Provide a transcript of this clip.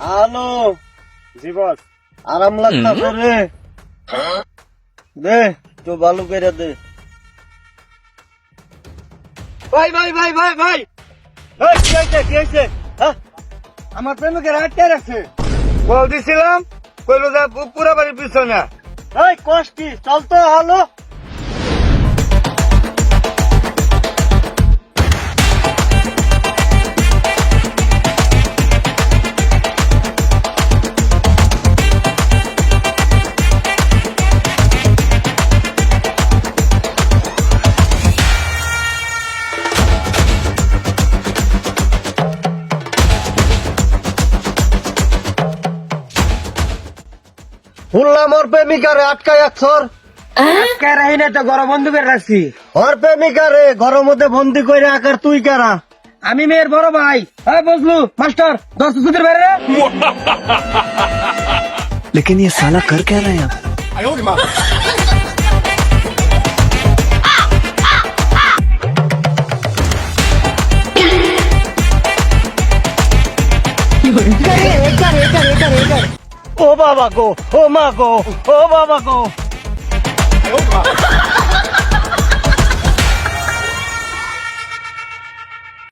Hello, জি বস। আরাম লাগতাছে রে? দে তো ভালো করে দে। ভাই ভাই ভাই ভাই ভাই, এই, কি হয়েছে কি হয়েছে? হ্যাঁ, আমার প্রেমিকের আটকে রাখছে। বল দিছিলাম, কইলো যে পুরা বাড়ির পিছনে। এই কষ্টি চল তো। হ্যালো, শুনলাম ওর প্রেমিকারে আটকায় আছর। আটকে রাহি না তো, ঘর বন্ধ করে রাখছি। ওর প্রেমিকারে ঘরের মধ্যে বন্দি করে আকার তুই কারা? আমি মেয়ের বড় ভাই। হ্যাঁ বুঝলু মাস্টার, 10 সুদের বাইরে। लेकिन ये साला कर क्या रहा है यहाँ? ও বাবা গো, ও মা গো, ও বাবা গো।